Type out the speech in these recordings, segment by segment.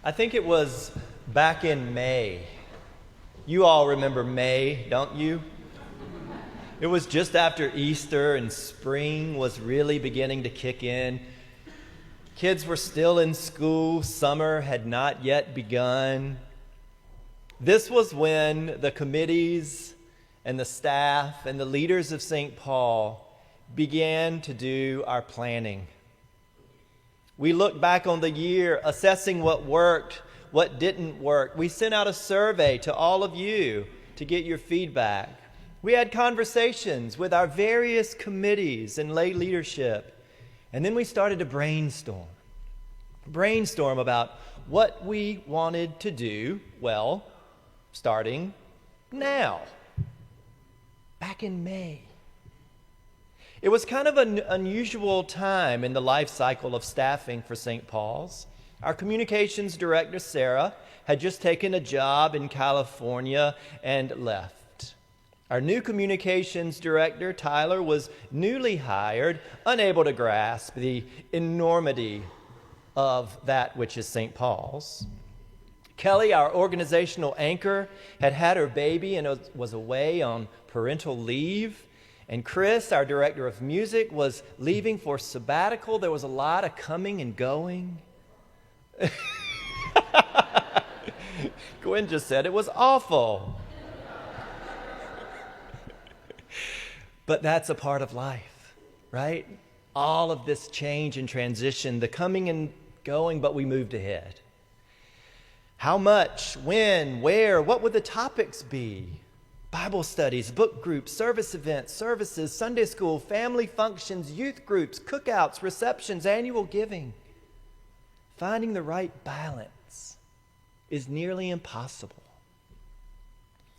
I think it was back in May. You all remember May, don't you? It was just after Easter and spring was really beginning to kick in. Kids were still in school. Summer had not yet begun. This was when the committees and the staff and the leaders of St. Paul began to do our planning. We looked back on the year, assessing what worked, what didn't work. We sent out a survey to all of you to get your feedback. We had conversations with our various committees and lay leadership. And then we started to brainstorm about what we wanted to do, well, starting now, back in May. It was kind of an unusual time in the life cycle of staffing for St. Paul's. Our communications director, Sarah, had just taken a job in California and left. Our new communications director, Tyler, was newly hired, unable to grasp the enormity of that which is St. Paul's. Kelly, our organizational anchor, had her baby and was away on parental leave. And Chris, our director of music, was leaving for sabbatical. There was a lot of coming and going. Gwen just said it was awful. But that's a part of life, right? All of this change and transition, the coming and going, but we moved ahead. How much, when, where, what would the topics be? Bible studies, book groups, service events, services, Sunday school, family functions, youth groups, cookouts, receptions, annual giving. Finding the right balance is nearly impossible.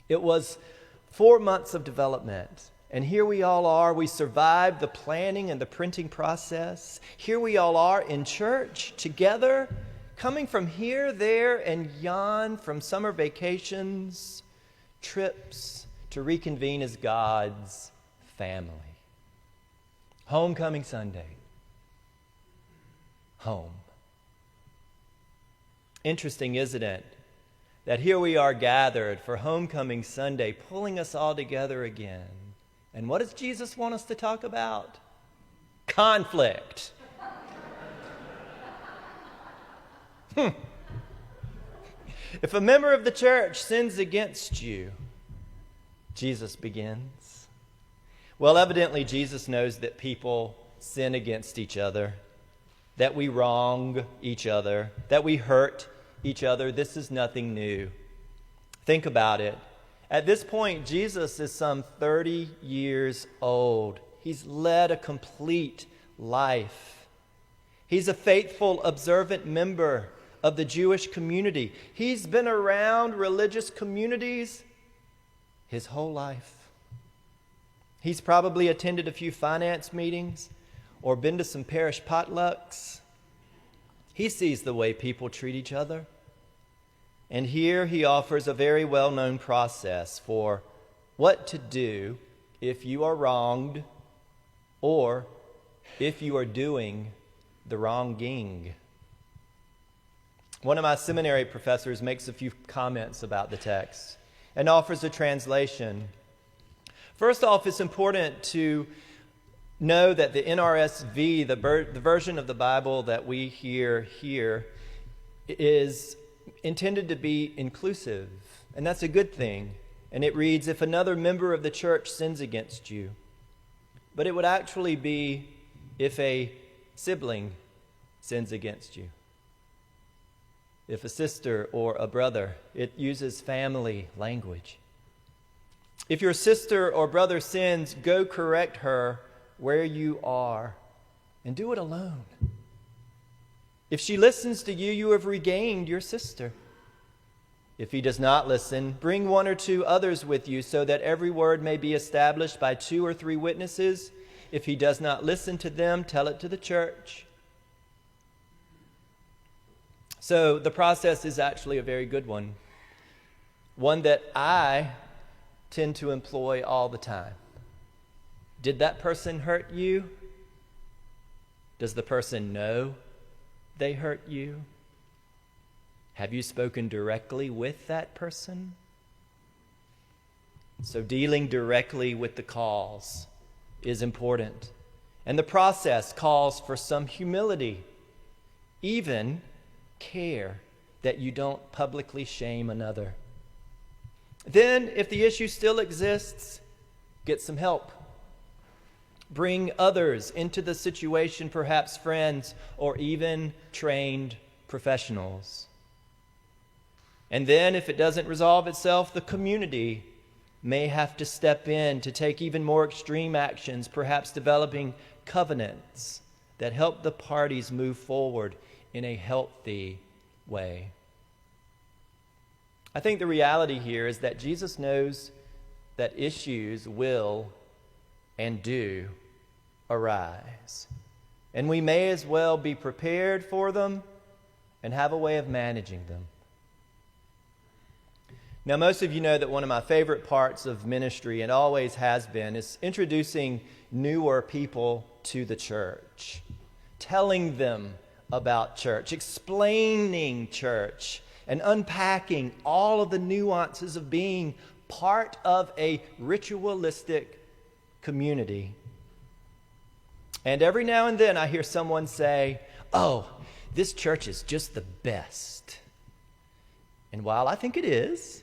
It was 4 months of development, and here we all are. We survived the planning and the printing process. Here we all are in church together, coming from here, there, and yon, from summer vacations, trips, to reconvene as God's family. Homecoming Sunday. Home. Interesting, isn't it, that here we are gathered for Homecoming Sunday, pulling us all together again. And what does Jesus want us to talk about? Conflict. If a member of the church sins against you, Jesus begins. Well, evidently, Jesus knows that people sin against each other, that we wrong each other, that we hurt each other. This is nothing new. Think about it. At this point, Jesus is some 30 years old. He's led a complete life. He's a faithful, observant member of the Jewish community. He's been around religious communities his whole life. He's probably attended a few finance meetings or been to some parish potlucks. He sees the way people treat each other. And here he offers a very well-known process for what to do if you are wronged or if you are doing the wronging. One of my seminary professors makes a few comments about the text and offers a translation. First off, it's important to know that the NRSV, the version of the Bible that we hear here, is intended to be inclusive, and that's a good thing. And it reads, if another member of the church sins against you. But it would actually be if a sibling sins against you. If a sister or a brother, it uses family language. If your sister or brother sins, go correct her where you are, and do it alone. If she listens to you, you have regained your sister. If he does not listen, bring 1 or 2 others with you, so that every word may be established by 2 or 3 witnesses. If he does not listen to them, tell it to the church. So the process is actually a very good one that I tend to employ all the time. Did that person hurt you? Does the person know they hurt you? Have you spoken directly with that person? So dealing directly with the cause is important. And the process calls for some humility, even care that you don't publicly shame another. Then, if the issue still exists, get some help. Bring others into the situation, perhaps friends or even trained professionals. And then, if it doesn't resolve itself, the community may have to step in to take even more extreme actions, perhaps developing covenants that help the parties move forward in a healthy way. I think the reality here is that Jesus knows that issues will and do arise. And we may as well be prepared for them and have a way of managing them. Now, most of you know that one of my favorite parts of ministry, and always has been, is introducing newer people to the church, telling them about church, explaining church, and unpacking all of the nuances of being part of a ritualistic community. And every now and then I hear someone say, "Oh, this church is just the best." And while I think it is,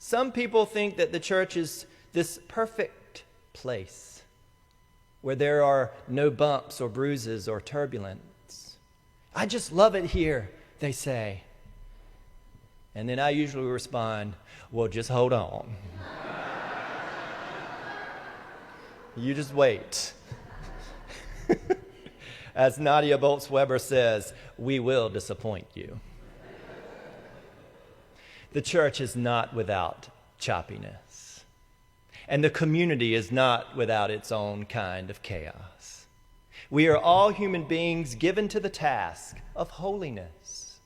some people think that the church is this perfect place where there are no bumps or bruises or turbulence. "I just love it here," they say. And then I usually respond, "Well, just hold on. You just wait." As Nadia Bolz-Weber says, "We will disappoint you." The church is not without choppiness, and the community is not without its own kind of chaos. We are all human beings given to the task of holiness.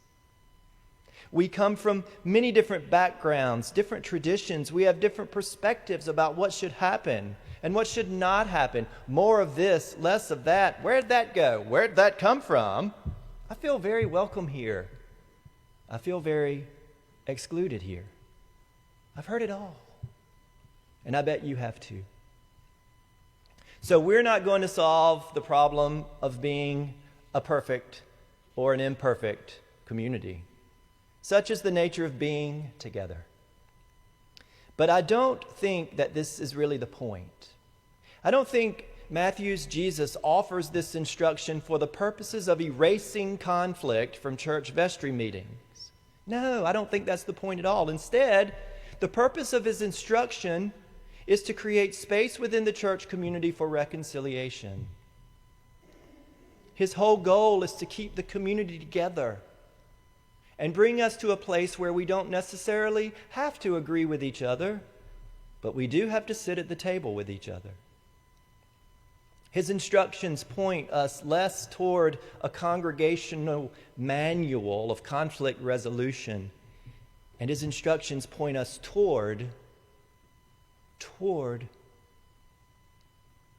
We come from many different backgrounds, different traditions. We have different perspectives about what should happen and what should not happen. More of this, less of that. Where'd that go? Where'd that come from? I feel very welcome here. I feel very excluded here. I've heard it all. And I bet you have too. So we're not going to solve the problem of being a perfect or an imperfect community. Such is the nature of being together. But I don't think that this is really the point. I don't think Matthew's Jesus offers this instruction for the purposes of erasing conflict from church vestry meetings. No, I don't think that's the point at all. Instead, the purpose of his instruction is to create space within the church community for reconciliation. His whole goal is to keep the community together and bring us to a place where we don't necessarily have to agree with each other, but we do have to sit at the table with each other. His instructions point us less toward a congregational manual of conflict resolution, and his instructions point us toward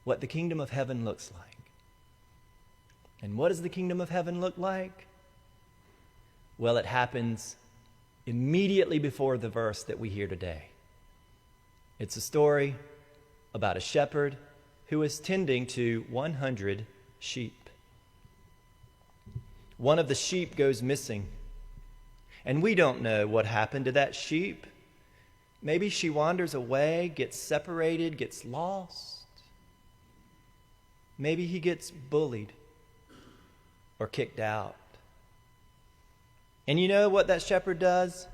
what the kingdom of heaven looks like. And what does the kingdom of heaven look like? Well, it happens immediately before the verse that we hear today. It's a story about a shepherd who is tending to 100 sheep. One of the sheep goes missing, and we don't know what happened to that sheep. Maybe she wanders away, gets separated, gets lost. Maybe he gets bullied or kicked out. And you know what that shepherd does?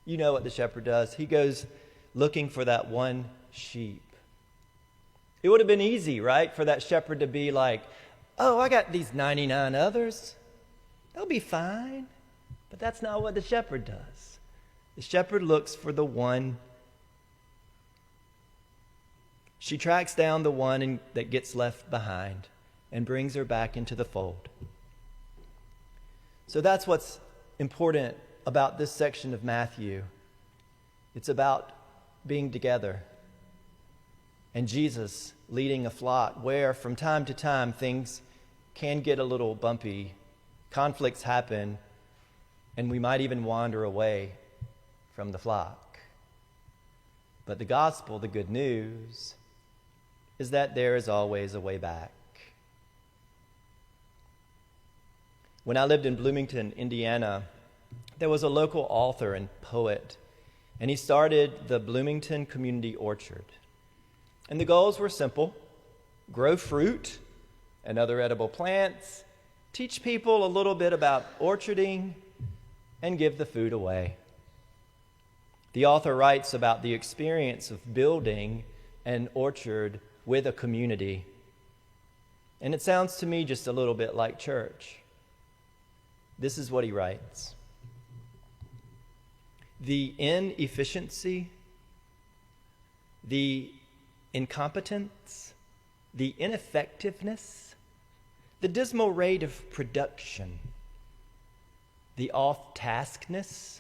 You know what the shepherd does. He goes looking for that one sheep. It would have been easy, right, for that shepherd to be like, "Oh, I got these 99 others. They'll be fine." But that's not what the shepherd does. The shepherd looks for the one. She tracks down the one that gets left behind and brings her back into the fold. So that's what's important about this section of Matthew. It's about being together. And Jesus leading a flock where from time to time things can get a little bumpy. Conflicts happen. and we might even wander away from the flock. But the gospel, the good news, is that there is always a way back. When I lived in Bloomington, Indiana, there was a local author and poet, and he started the Bloomington Community Orchard. And the goals were simple: grow fruit and other edible plants, teach people a little bit about orcharding, and give the food away. The author writes about the experience of building an orchard with a community. And it sounds to me just a little bit like church. This is what he writes: the inefficiency, the incompetence, the ineffectiveness, the dismal rate of production, the off-taskness,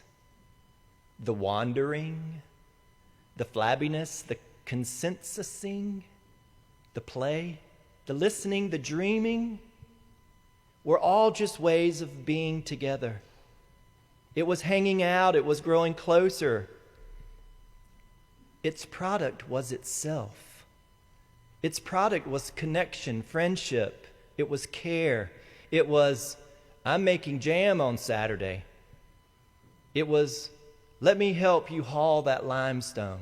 the wandering, the flabbiness, the consensusing, the play, the listening, the dreaming, were all just ways of being together. It was hanging out. It was growing closer. Its product was itself. Its product was connection, friendship. It was care. It was, I'm making jam on Saturday. It was, let me help you haul that limestone.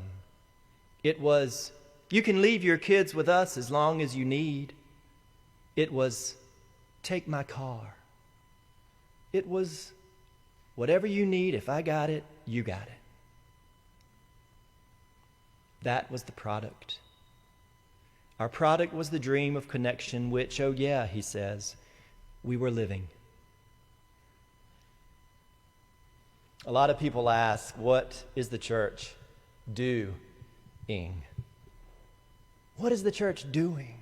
It was, you can leave your kids with us as long as you need. It was, take my car. It was, whatever you need, if I got it, you got it. That was the product. Our product was the dream of connection, which, oh yeah, he says, we were living. A lot of people ask, what is the church doing? What is the church doing?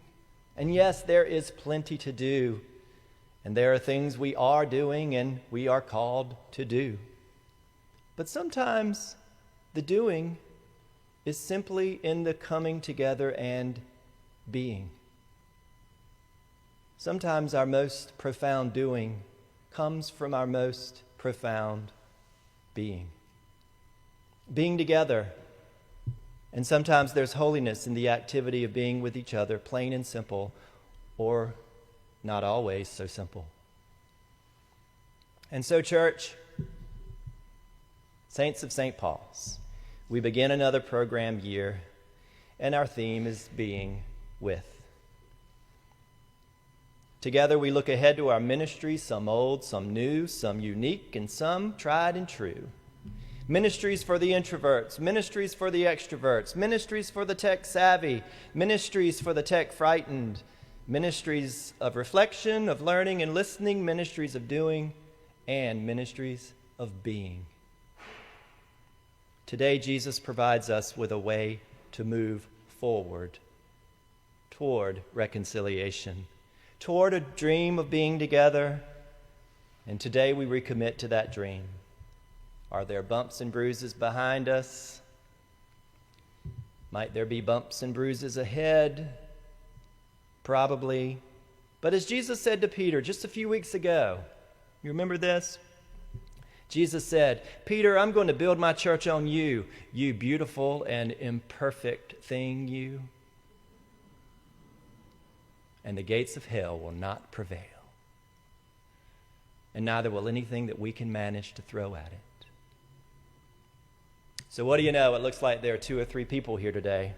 And yes, there is plenty to do. And there are things we are doing and we are called to do. But sometimes the doing is simply in the coming together and being. Sometimes our most profound doing comes from our most profound being. Being together. And sometimes there's holiness in the activity of being with each other, plain and simple, or not always so simple. And so, church, Saints of St. Paul's, we begin another program year, and our theme is being with. Together we look ahead to our ministry, some old, some new, some unique, and some tried and true. Ministries for the introverts, ministries for the extroverts, ministries for the tech savvy, ministries for the tech frightened, ministries of reflection, of learning and listening, ministries of doing, and ministries of being. Today, Jesus provides us with a way to move forward toward reconciliation, toward a dream of being together. And today we recommit to that dream. Are there bumps and bruises behind us? Might there be bumps and bruises ahead? Probably. But as Jesus said to Peter just a few weeks ago, you remember this? Jesus said, Peter, I'm going to build my church on you, you beautiful and imperfect thing, you. And the gates of hell will not prevail. And neither will anything that we can manage to throw at it. So what do you know? It looks like there are 2 or 3 people here today.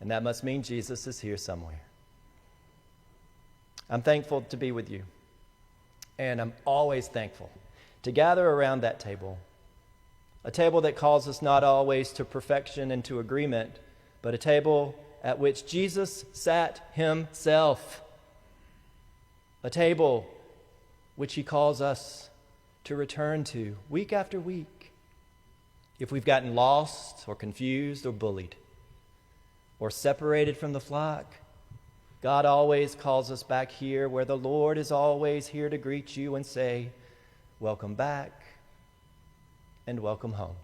And that must mean Jesus is here somewhere. I'm thankful to be with you. And I'm always thankful to gather around that table, a table that calls us not always to perfection and to agreement, but a table at which Jesus sat himself, a table which he calls us to return to week after week if we've gotten lost or confused or bullied or separated from the flock. God always calls us back here where the Lord is always here to greet you and say, welcome back and welcome home.